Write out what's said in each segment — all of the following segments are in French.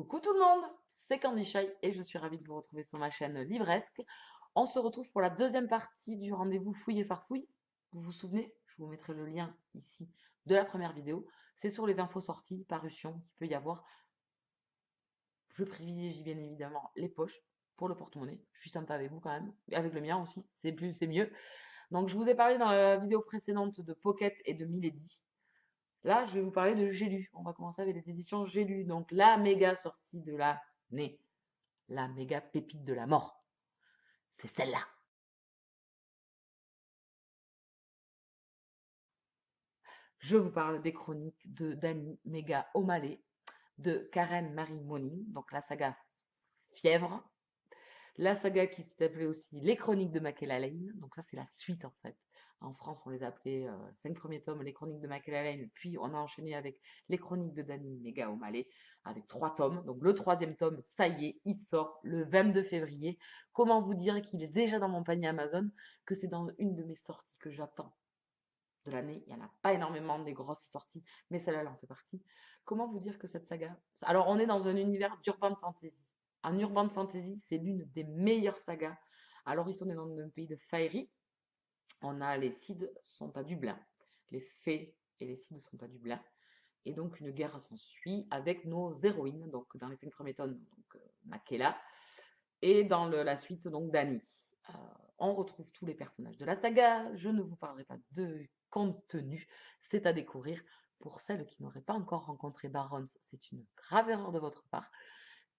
Coucou tout le monde, c'est Candy Shy et je suis ravie de vous retrouver sur ma chaîne Livresque. On se retrouve pour la deuxième partie du rendez-vous fouille et farfouille. Vous vous souvenez? Je vous mettrai le lien ici de la première vidéo. C'est sur les infos sorties, parutions qu'il peut y avoir. Je privilégie bien évidemment les poches pour le porte-monnaie. Je suis sympa avec vous quand même, et avec le mien aussi, c'est mieux. Donc je vous ai parlé dans la vidéo précédente de Pocket et de Milady. Là, je vais vous parler de J'ai lu. On va commencer avec les éditions J'ai lu. Donc, la méga sortie de l'année. La méga pépite de la mort. C'est celle-là. Je vous parle des chroniques de Dany Méga O'Malley, de Karen Marie Moning, donc la saga Fièvre. La saga qui s'est appelée aussi Les Chroniques de Michaela Lane. Donc, ça, c'est la suite en fait. En France, on les appelait 5 premiers tomes, Les Chroniques de Michaela Lane. Puis, on a enchaîné avec Les Chroniques de Dany Méga O'Malley, avec 3 tomes. Donc, le troisième tome, ça y est, il sort le 22 février. Comment vous dire qu'il est déjà dans mon panier Amazon, que c'est dans une de mes sorties que j'attends de l'année. Il n'y en a pas énormément des grosses sorties, mais celle-là, elle en fait partie. Comment vous dire que cette saga... Alors, on est dans un univers d'urban fantasy. En urban fantasy, c'est l'une des meilleures sagas. Alors, ils sont dans un pays de Faerie. On a les Cides sont à Dublin. Les fées et les Cides sont à Dublin. Et donc, une guerre s'ensuit avec nos héroïnes. Donc, dans les 5 premiers tomes, donc, Makela. Et dans la suite, donc, Dany. Euh, on retrouve tous les personnages de la saga. Je ne vous parlerai pas de contenu. C'est à découvrir. Pour celles qui n'auraient pas encore rencontré Barons, c'est une grave erreur de votre part.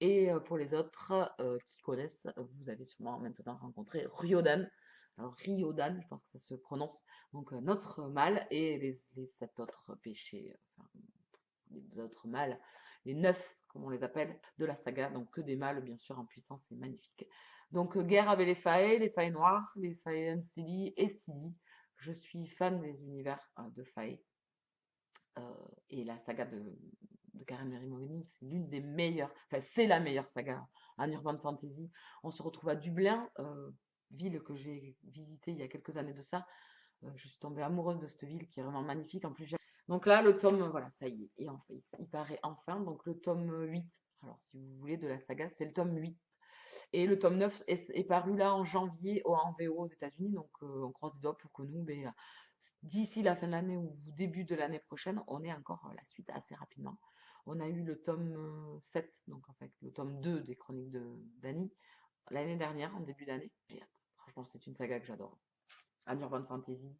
Et pour les autres qui connaissent, vous avez sûrement maintenant rencontré Ryodan. Alors Ryodan, je pense que ça se prononce, donc notre mal et les 7 autres péchés, enfin les autres mâles, les 9 comme on les appelle, de la saga, donc que des mâles bien sûr en puissance, c'est magnifique. Donc guerre avec les Fae noirs, les Fae Ancili et Sili. Je suis fan des univers de Fae. Et la saga de Karen Mary Morini, c'est l'une des meilleures, enfin c'est la meilleure saga en urban fantasy. On se retrouve à Dublin, ville que j'ai visitée il y a quelques années de ça. Je suis tombée amoureuse de cette ville qui est vraiment magnifique. En plus, donc là, le tome, voilà, ça y est, et enfin, il paraît enfin. Donc le tome 8, alors si vous voulez, de la saga, c'est le tome 8. Et le tome 9 est paru là en janvier en VO aux États-Unis. Donc on croise les doigts pour que nous, mais, d'ici la fin de l'année ou début de l'année prochaine, on ait encore la suite assez rapidement. On a eu le tome 7, donc en fait le tome 2 des chroniques de Dany, l'année dernière, en début d'année. Franchement, c'est une saga que j'adore. Un urban fantasy,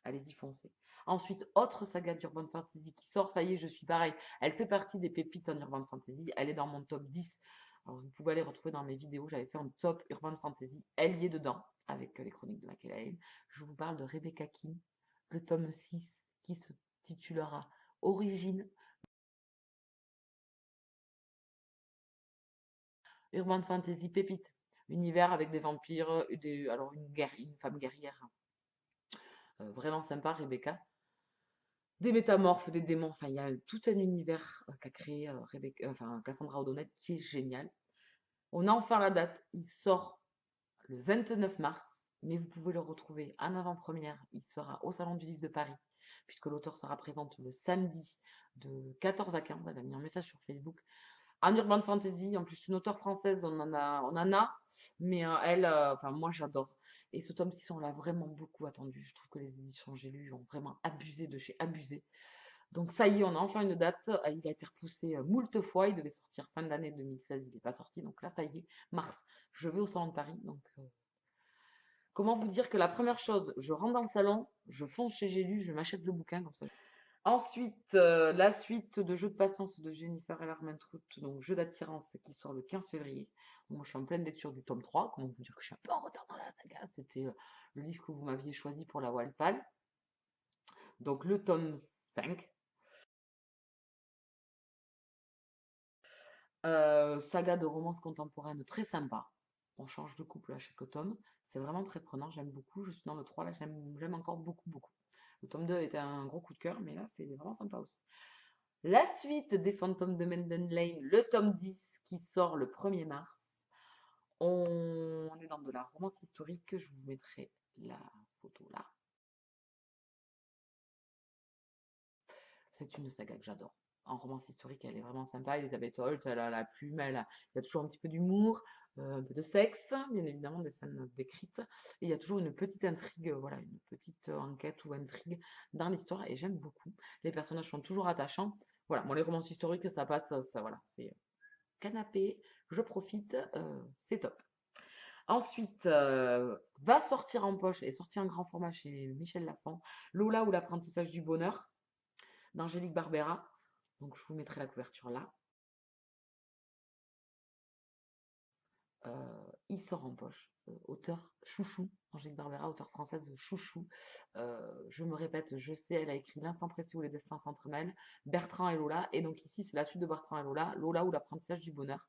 allez-y, foncez. Ensuite, autre saga d'urban fantasy qui sort, ça y est, je suis pareil. Elle fait partie des pépites en urban fantasy. Elle est dans mon top 10. Alors, vous pouvez aller retrouver dans mes vidéos. J'avais fait un top urban fantasy. Elle y est dedans, avec les chroniques de Michaela. Je vous parle de Rebecca King, le tome 6, qui se titulera Origine. Urban fantasy pépite. Univers avec des vampires, alors une femme guerrière. Vraiment sympa, Rebecca. Des métamorphes, des démons, enfin il y a tout un univers qu'a créé Cassandra O'Donnell qui est génial. On a enfin la date, il sort le 29 mars, mais vous pouvez le retrouver en avant-première, il sera au Salon du Livre de Paris, puisque l'auteur sera présente le samedi de 14 à 15, elle a mis un message sur Facebook. En urban fantasy, en plus une auteure française, on en a, mais elle, enfin moi j'adore. Et ce tome 6, on l'a vraiment beaucoup attendu. Je trouve que les éditions J'ai lu ont vraiment abusé de chez abusé. Donc ça y est, on a enfin une date. Il a été repoussé moult fois. Il devait sortir fin d'année 2016. Il n'est pas sorti. Donc là, ça y est, mars. Je vais au Salon de Paris. Donc comment vous dire que la première chose, je rentre dans le salon, je fonce chez J'ai lu, je m'achète le bouquin comme ça. Ensuite, la suite de Jeux de patience de Jennifer Ellermann-Trout, donc Jeu d'attirance, qui sort le 15 février. Moi, je suis en pleine lecture du tome 3. Comment vous dire que je suis un peu en retard dans la saga. C'était le livre que vous m'aviez choisi pour la Wildpal. Donc le tome 5. Saga de romance contemporaine très sympa. On change de couple à chaque tome. C'est vraiment très prenant, j'aime beaucoup. Je suis dans le 3 là, j'aime encore beaucoup, beaucoup. Le tome 2 était un gros coup de cœur, mais là, c'est vraiment sympa aussi. La suite des Fantômes de Menden Lane, le tome 10 qui sort le 1er mars. On est dans de la romance historique. Je vous mettrai la photo là. C'est une saga que j'adore. en romance historique, elle est vraiment sympa. Elisabeth Holt, elle a la plume, il y a toujours un petit peu d'humour, un peu de sexe, bien évidemment, des scènes décrites. Et il y a toujours une petite intrigue, voilà, une petite enquête ou intrigue dans l'histoire, et j'aime beaucoup. Les personnages sont toujours attachants. Voilà, moi, les romances historiques, ça passe, ça, voilà, c'est canapé, je profite, c'est top. Ensuite, va sortir en poche et sortir en grand format chez Michel Lafon, Lola ou l'apprentissage du bonheur d'Angélique Barbera. Donc, je vous mettrai la couverture là. Il sort en poche. Auteur chouchou, Angélique Barbera, auteure française chouchou. Je me répète, je sais, elle a écrit L'instant précis où les destins s'entremêlent, Bertrand et Lola. Et donc ici, c'est la suite de Bertrand et Lola, Lola ou l'apprentissage du bonheur.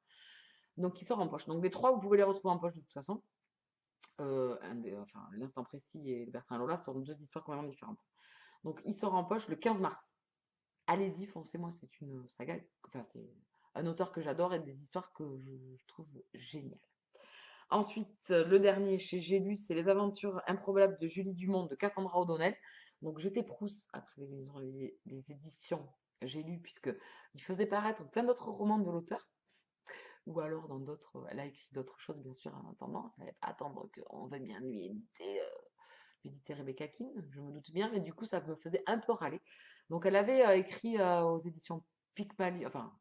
Donc il sort en poche. Donc les trois, vous pouvez les retrouver en poche de toute façon. Enfin, L'instant précis et Bertrand et Lola sont deux histoires complètement différentes. Donc il sort en poche le 15 mars. Allez-y, foncez-moi, c'est une saga, enfin c'est un auteur que j'adore et des histoires que je trouve géniales. Ensuite, le dernier chez J'ai lu, c'est Les aventures improbables de Julie Dumont de Cassandra O'Donnell. Donc j'étais Proust après les éditions J'ai lu, puisqu'il faisait paraître plein d'autres romans de l'auteur. Ou alors dans d'autres, elle a écrit d'autres choses bien sûr en attendant. Elle n'allait pas attendre qu'on veuille bien lui éditer Rebecca Keane, je me doute bien, mais du coup ça me faisait un peu râler. Donc elle avait écrit aux éditions Pygmalion, enfin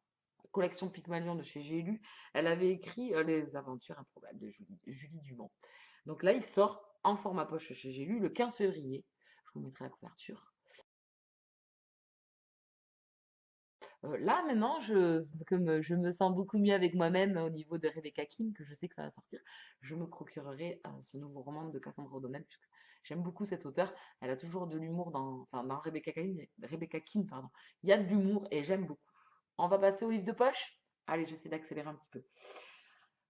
collection Pygmalion de chez J'ai lu, elle avait écrit Les aventures improbables de Julie Dumont. Donc là il sort en format poche chez J'ai lu le 15 février. Je vous mettrai la couverture. Là, maintenant, comme je me sens beaucoup mieux avec moi-même au niveau de Rebecca Keane, que je sais que ça va sortir, je me procurerai ce nouveau roman de Cassandra O'Donnell, puisque j'aime beaucoup cette auteure. Elle a toujours de l'humour enfin, dans Rebecca Keane, pardon. Il y a de l'humour et j'aime beaucoup. On va passer au livre de poche. Allez, j'essaie d'accélérer un petit peu.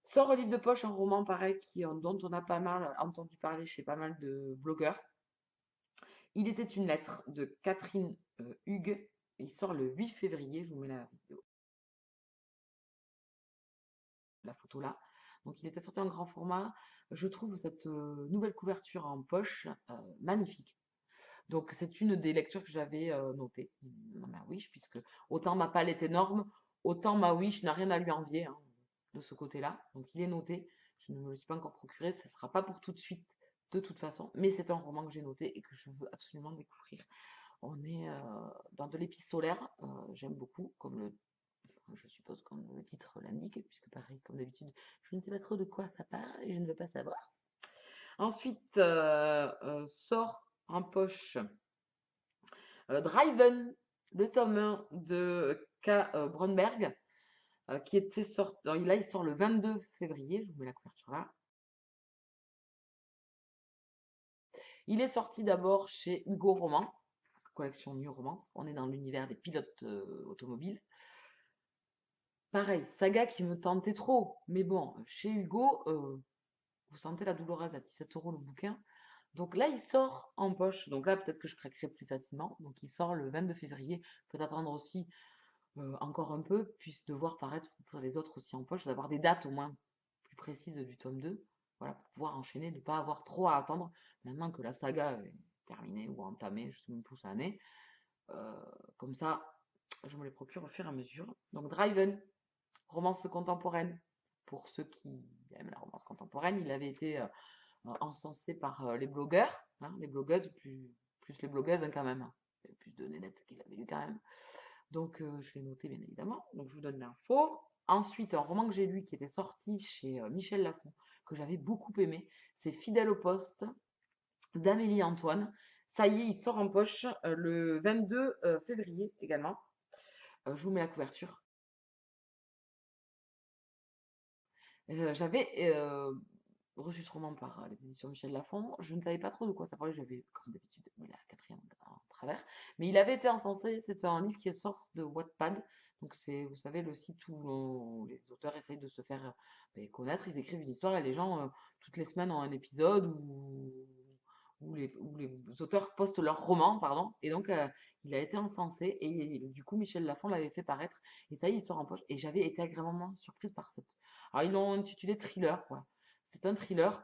Sort au livre de poche un roman pareil dont on a pas mal entendu parler chez pas mal de blogueurs. Il était une lettre de Catherine Hugues. Il sort le 8 février. Je vous mets la vidéo, la photo là. Donc il était sorti en grand format. Je trouve cette nouvelle couverture en poche magnifique. Donc c'est une des lectures que j'avais notées dans ma wish, puisque autant ma palette est énorme, autant ma wish n'a rien à lui envier hein, de ce côté-là. Donc il est noté. Je ne me le suis pas encore procuré. Ce ne sera pas pour tout de suite de toute façon. Mais c'est un roman que j'ai noté et que je veux absolument découvrir. On est dans de l'épistolaire. J'aime beaucoup, je suppose comme le titre l'indique, puisque pareil, comme d'habitude, je ne sais pas trop de quoi ça parle et je ne veux pas savoir. Ensuite, sort en poche Driven, le tome 1 de K. Brunberg, qui était sorti. Là, il sort le 22 février, je vous mets la couverture là. Il est sorti d'abord chez Hugo Roman, collection New Romance. On est dans l'univers des pilotes automobiles. Pareil, saga qui me tentait trop. Mais bon, chez Hugo, vous sentez la douloureuse à 17 € le bouquin. Donc là, il sort en poche. Donc là, peut-être que je craquerai plus facilement. Donc il sort le 22 février. Peut attendre aussi encore un peu, puis de voir paraître les autres aussi en poche, d'avoir des dates au moins plus précises du tome 2. Voilà, pour pouvoir enchaîner, ne pas avoir trop à attendre. Maintenant que la saga est terminée ou entamée, je sais même plus où ça en est. Comme ça, je me les procure au fur et à mesure. Donc Driven, romance contemporaine. Pour ceux qui aiment la romance contemporaine, il avait été encensé par les blogueurs, hein, les blogueuses, plus les blogueuses hein, quand même. Il y a plus de nénettes qu'il avait lu quand même. Donc je l'ai noté bien évidemment. Donc je vous donne l'info. Ensuite, un roman que j'ai lu qui était sorti chez Michel Lafon, que j'avais beaucoup aimé, c'est Fidèle au poste d'Amélie Antoine. Ça y est, il sort en poche le 22 février également. Je vous mets la couverture. J'avais reçu ce roman par les éditions Michel Lafon. Je ne savais pas trop de quoi ça parlait. J'avais, comme d'habitude, mis la quatrième en travers. Mais il avait été encensé. C'est un livre qui sort de Wattpad. Donc c'est, vous savez, le site où les auteurs essayent de se faire connaître. Ils écrivent une histoire et les gens, toutes les semaines, ont un épisode où les auteurs postent leur roman, pardon. Et donc, il a été encensé. Et du coup, Michel Lafon l'avait fait paraître. Et ça y est, il sort en poche. Et j'avais été agréablement surprise par cette. Alors, ils l'ont intitulé thriller, quoi. C'est un thriller,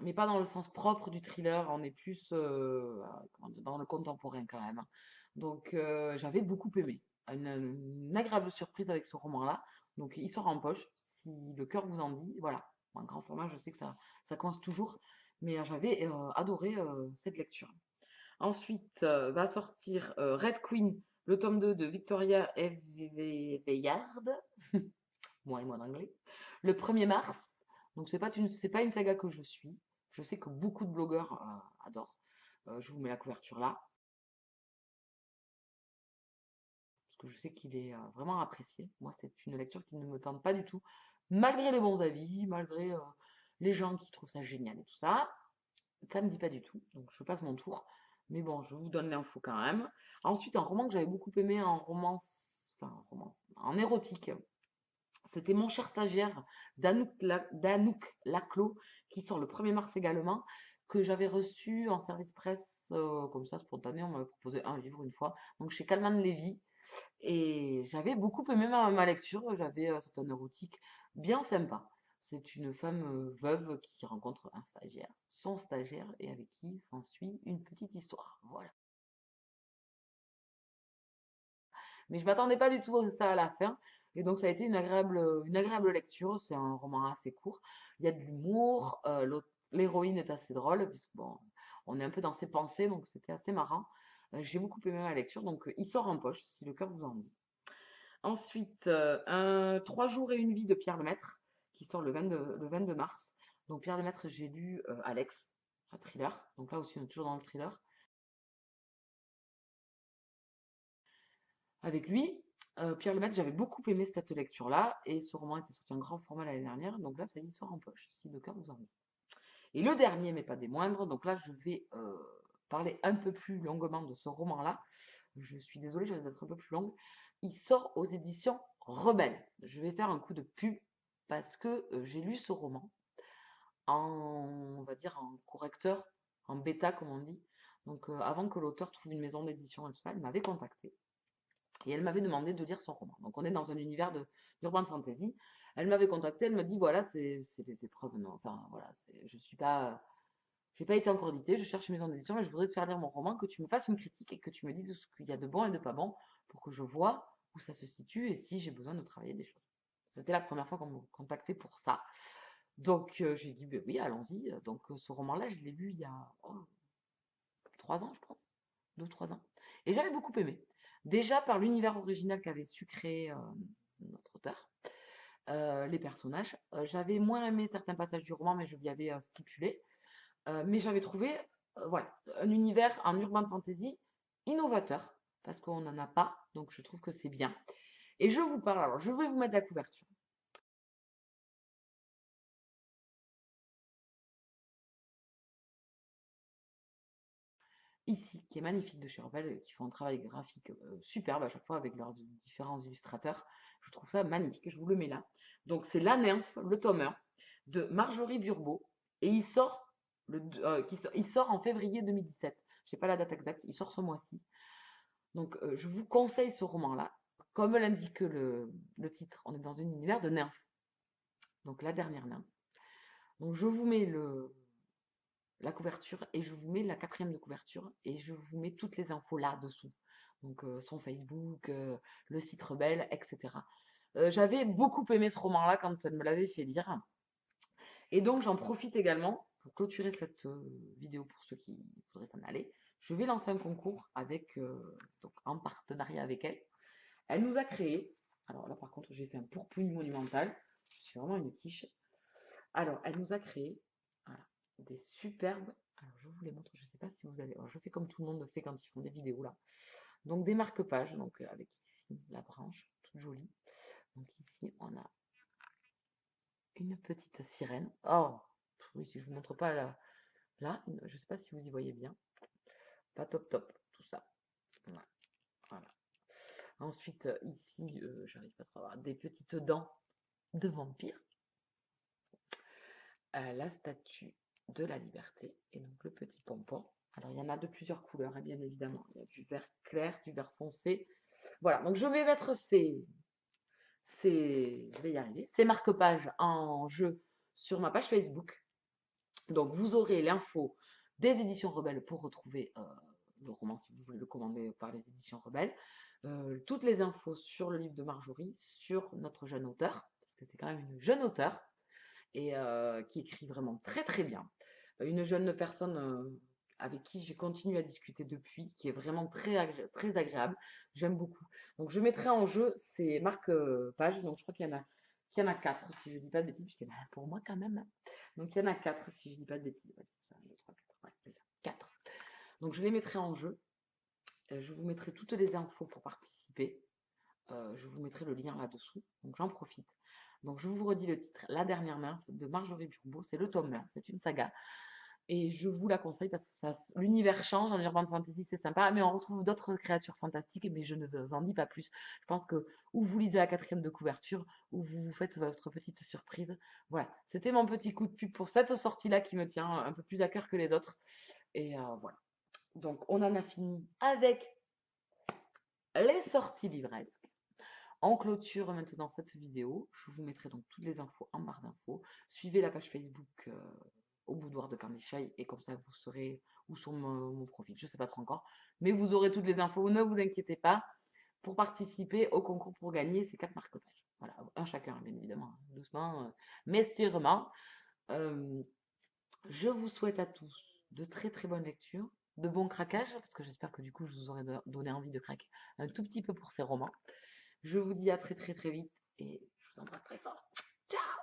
mais pas dans le sens propre du thriller. On est plus dans le contemporain quand même, hein. Donc, j'avais beaucoup aimé. Une agréable surprise avec ce roman-là. Donc, il sort en poche, si le cœur vous en dit. Voilà, un grand format, je sais que ça coince toujours, mais j'avais adoré cette lecture. Ensuite, va sortir Red Queen, le tome 2 de Victoria Aveyard, moi d'anglais, le 1er mars. Donc, c'est pas une saga que je suis. Je sais que beaucoup de blogueurs adorent. Je vous mets la couverture là, parce que je sais qu'il est vraiment apprécié. Moi, c'est une lecture qui ne me tente pas du tout, malgré les bons avis, malgré les gens qui trouvent ça génial et tout ça. Ça me dit pas du tout, donc je passe mon tour. Mais bon, je vous donne l'info quand même. Ensuite, un roman que j'avais beaucoup aimé en romance, en érotique, c'était Mon cher stagiaire d'Anouk Laclos, qui sort le 1er mars également, que j'avais reçu en service presse, comme ça, spontané. On m'avait proposé un livre une fois, donc chez Calman Lévy. Et j'avais beaucoup aimé ma lecture. C'est un érotique bien sympa. C'est une femme veuve qui rencontre un stagiaire, son stagiaire, et avec qui s'ensuit une petite histoire. Voilà. Mais je m'attendais pas du tout à ça à la fin. Et donc ça a été une agréable lecture. C'est un roman assez court. Il y a de l'humour. L'héroïne est assez drôle, puisque bon, on est un peu dans ses pensées, donc c'était assez marrant. J'ai beaucoup aimé ma lecture, donc il sort en poche, si le cœur vous en dit. Ensuite, un 3 jours et une vie de Pierre Lemaître, qui sort le 22 mars. Donc Pierre Lemaître, j'ai lu Alex, un thriller. Donc là aussi, on est toujours dans le thriller. Avec lui, Pierre Lemaître, j'avais beaucoup aimé cette lecture-là. Et ce roman était sorti en grand format l'année dernière. Donc là, ça y est, il sort en poche, si le cœur vous en dit. Et le dernier, mais pas des moindres, donc là, je vais parler un peu plus longuement de ce roman-là. Je suis désolée, je vais être un peu plus longue. Il sort aux éditions Rebelles. Je vais faire un coup de pub parce que j'ai lu ce roman on va dire, en correcteur, en bêta, comme on dit. Donc, avant que l'auteur trouve une maison d'édition et tout ça, elle m'avait contacté et elle m'avait demandé de lire son roman. Donc, on est dans un univers d'urban fantasy. Elle m'avait contacté, elle me dit voilà, c'est des épreuves, non, enfin voilà, je suis pas, j'ai pas été encore édité, je cherche une maison d'édition et je voudrais te faire lire mon roman, que tu me fasses une critique et que tu me dises ce qu'il y a de bon et de pas bon pour que je vois où ça se situe et si j'ai besoin de travailler des choses. C'était la première fois qu'on me contactait pour ça. Donc j'ai dit, ben oui, allons-y. Donc ce roman-là, je l'ai lu il y a 3 ans, je pense. 2 ou 3 ans. Et j'avais beaucoup aimé. Déjà par l'univers original qu'avait su créer notre auteur, les personnages. J'avais moins aimé certains passages du roman, mais je lui avais stipulé. Mais j'avais trouvé, voilà, un univers en urban fantasy innovateur, parce qu'on n'en a pas, donc je trouve que c'est bien. Et je vous parle, alors je vais vous mettre la couverture. Ici, qui est magnifique de chez Rebelle, qui font un travail graphique superbe à chaque fois avec leurs différents illustrateurs. Je trouve ça magnifique, je vous le mets là. Donc c'est La Nymphe, le tome 1, de Marjorie Burbeau, et il sort en février 2017. Je n'ai pas la date exacte, il sort ce mois-ci. Donc je vous conseille ce roman-là. Comme l'indique le titre, on est dans un univers de nymphes. Donc la dernière nymphe. Donc je vous mets la couverture et je vous mets la quatrième de couverture et je vous mets toutes les infos là-dessous. Donc son Facebook, le site Rebelle, etc. J'avais beaucoup aimé ce roman-là quand elle me l'avait fait lire. Et donc j'en profite également pour clôturer cette vidéo pour ceux qui voudraient s'en aller. Je vais lancer un concours donc en partenariat avec elle. Elle nous a créé, alors là par contre j'ai fait un pourpoint monumental, je suis vraiment une quiche. Alors elle nous a créé voilà, des superbes, alors je vous les montre, je ne sais pas si vous allez, alors je fais comme tout le monde fait quand ils font des vidéos là. Donc des marque-pages, donc avec ici la branche, toute jolie. Donc ici on a une petite sirène. Oh, oui si je vous montre pas là, je ne sais pas si vous y voyez bien. Pas top top, tout ça. Voilà. Voilà. Ensuite, ici, j'arrive pas trop à voir, des petites dents de vampire. La statue de la liberté et donc le petit pompon. Alors, il y en a de plusieurs couleurs, hein, bien évidemment. Il y a du vert clair, du vert foncé. Voilà, donc je vais mettre je vais y arriver, ces marque-pages en jeu sur ma page Facebook. Donc, vous aurez l'info des éditions Rebelles pour retrouver le roman si vous voulez le commander par les éditions Rebelles. Toutes les infos sur le livre de Marjorie, sur notre jeune auteur, parce que c'est quand même une jeune auteure, et qui écrit vraiment très très bien. Une jeune personne avec qui j'ai continué à discuter depuis, qui est vraiment très agréable. J'aime beaucoup. Donc je mettrai en jeu ces marques pages. Donc je crois qu'il y en a 4 si je ne dis pas de bêtises, puisqu'il y en a pour moi quand même. Donc il y en a 4 si je ne dis pas de bêtises. Ouais, c'est ça, 2, 3, 4. Ouais, c'est ça, 4. Donc je les mettrai en jeu. Je vous mettrai toutes les infos pour participer. Je vous mettrai le lien là-dessous. Donc j'en profite. Donc je vous redis le titre, La dernière main de Marjorie Burbeau. C'est le tome 1, c'est une saga. Et je vous la conseille parce que ça, l'univers change en Urban Fantasy, c'est sympa, mais on retrouve d'autres créatures fantastiques, mais je ne vous en dis pas plus. Je pense que ou vous lisez la 4e de couverture, ou vous vous faites votre petite surprise. Voilà, c'était mon petit coup de pub pour cette sortie-là qui me tient un peu plus à cœur que les autres. Et voilà. Donc on en a fini avec les sorties livresques. On clôture maintenant cette vidéo. Je vous mettrai donc toutes les infos en barre d'infos. Suivez la page Facebook au boudoir de Candy Shy et comme ça vous saurez où sont mon profil. Je ne sais pas trop encore, mais vous aurez toutes les infos. Ne vous inquiétez pas pour participer au concours pour gagner ces 4 marque-pages. Voilà, un chacun, bien évidemment, doucement, mais sûrement. Je vous souhaite à tous de très très bonnes lectures, de bons craquages, parce que j'espère que du coup je vous aurai donné envie de craquer un tout petit peu pour ces romans. Je vous dis à très très très vite et je vous embrasse très fort. Ciao!